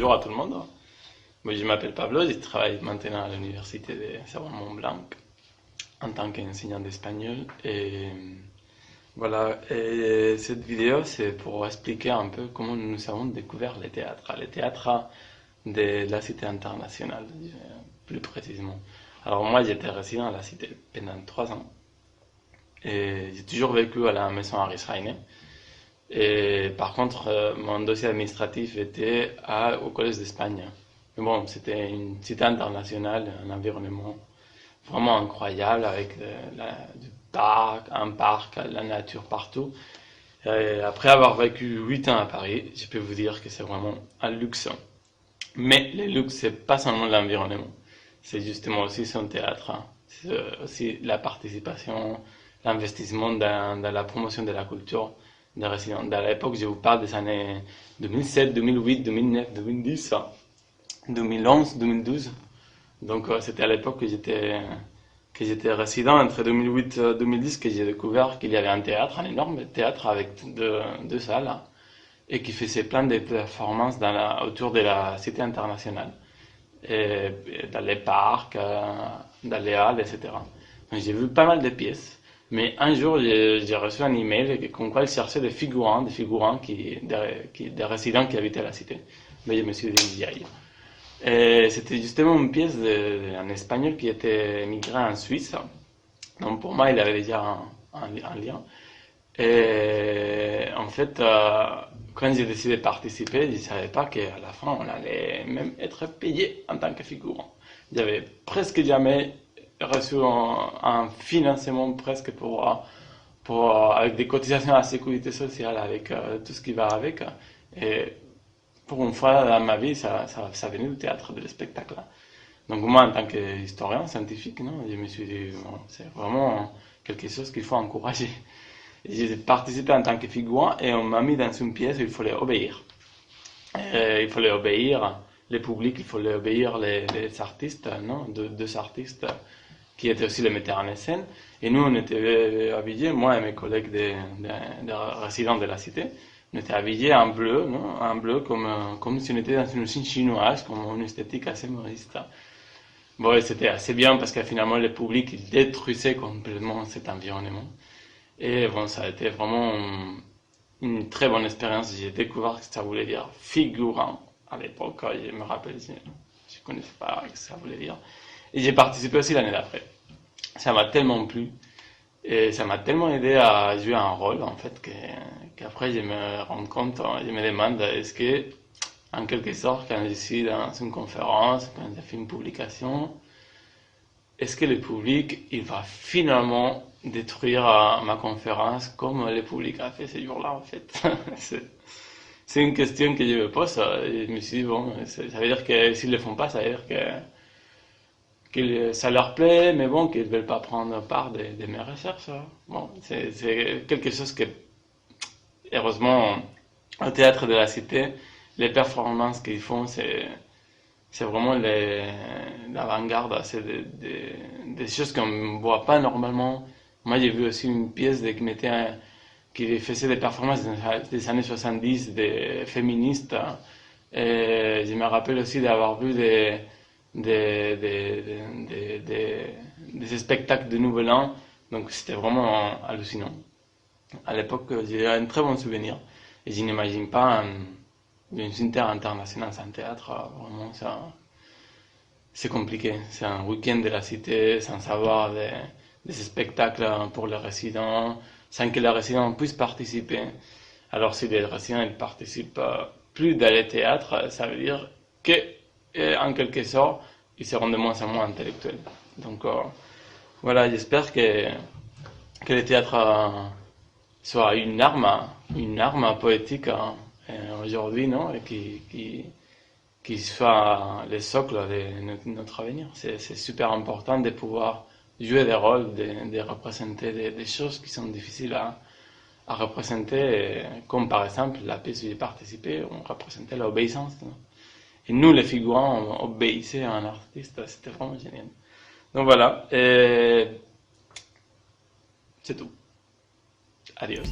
bonjour à tout le monde. Moi, je m'appelle Pablo, je travaille maintenant à l'université de Savoie-Mont-Blanc en tant qu'enseignant d'espagnol. Et voilà, et cette vidéo, c'est pour expliquer un peu comment nous avons découvert les théâtres de la Cité internationale, plus précisément. Alors moi, j'étais résident à la Cité pendant 3 ans et j'ai toujours vécu à la maison Harris Heine. Et par contre, mon dossier administratif était au Collège d'Espagne. Mais bon, c'était une cité internationale, un environnement vraiment incroyable avec un parc, la nature partout. Et après avoir vécu 8 ans à Paris, je peux vous dire que c'est vraiment un luxe. Mais le luxe, c'est pas seulement l'environnement, c'est justement aussi son théâtre, hein. C'est aussi la participation, l'investissement dans la promotion de la culture des résidents. Dans l'époque, je vous parle des années 2007, 2008, 2009, 2010, 2011, 2012. Donc c'était à l'époque que j'étais résident entre 2008 et 2010 que j'ai découvert qu'il y avait un énorme théâtre avec deux salles et qui faisait plein de performances autour de la cité internationale, et dans les parcs, dans les halles, etc. Donc, j'ai vu pas mal de pièces, mais un jour j'ai reçu un email comme quoi ils cherchaient des figurants des résidents qui habitaient la cité. Mais je me suis dit, aïe. Et c'était justement une pièce d'un Espagnol qui était émigré en Suisse. Donc pour moi, il avait déjà un lien. Et en fait, quand j'ai décidé de participer, je ne savais pas qu'à la fin, on allait même être payé en tant que figurant. J'avais presque jamais reçu un financement presque avec des cotisations à la sécurité sociale, avec tout ce qui va avec. Et pour une fois dans ma vie, ça venait du théâtre, du spectacle. Donc moi, en tant qu'historien scientifique, non, je me suis dit, bon, c'est vraiment quelque chose qu'il faut encourager. J'ai participé en tant que figurant et on m'a mis dans une pièce où il fallait obéir. Il fallait obéir le public, il fallait obéir les artistes, non, deux artistes qui étaient aussi les metteurs en scène. Et nous, on était habillés, moi et mes collègues des résidents de la cité, on était habillés en bleu, non, en bleu comme si on était dans une usine chinoise, comme une esthétique assez modiste. Bon, et c'était assez bien parce que finalement, le public, il détruisait complètement cet environnement. Et bon, ça a été vraiment une très bonne expérience. J'ai découvert que ça voulait dire figurant à l'époque. Je me rappelle, je ne connaissais pas ce que ça voulait dire. Et j'ai participé aussi l'année d'après. Ça m'a tellement plu et ça m'a tellement aidé à jouer un rôle en fait qu'après je me rends compte, je me demande est-ce que en quelque sorte quand je suis dans une conférence, quand je fais une publication, est-ce que le public il va finalement détruire ma conférence comme le public a fait ce jour-là en fait. C'est une question que je me pose et je me suis dit bon, ça veut dire que s'ils ne le font pas, ça veut dire que ça leur plaît, mais bon, qu'ils ne veulent pas prendre part de mes recherches, hein. Bon, c'est quelque chose que, heureusement, au théâtre de la Cité, les performances qu'ils font, c'est vraiment l'avant-garde. C'est des choses qu'on ne voit pas normalement. Moi, j'ai vu aussi une pièce qui faisait des performances des années 70, des féministes, hein. Et je me rappelle aussi d'avoir vu des, des, des, des spectacles de Nouvel An. Donc c'était vraiment hallucinant. À l'époque, j'ai un très bon souvenir. Et je n'imagine pas une cité internationale sans théâtre. Vraiment, c'est compliqué. C'est un week-end de la cité sans savoir des spectacles pour les résidents, sans que les résidents puissent participer. Alors si les résidents ne participent plus dans les théâtres, ça veut dire que, en quelque sorte, ils seront de moins en moins intellectuels. Donc voilà, j'espère que le théâtre soit une arme poétique aujourd'hui, non, et qui soit le socle de notre avenir. C'est super important de pouvoir jouer des rôles, de représenter des choses qui sont difficiles à représenter, comme par exemple la pièce où j'ai participé, on représentait l'obéissance, non. Et nous, les figurants, on obéissait à un artiste, c'était vraiment génial. Donc voilà, et c'est tout. Adios.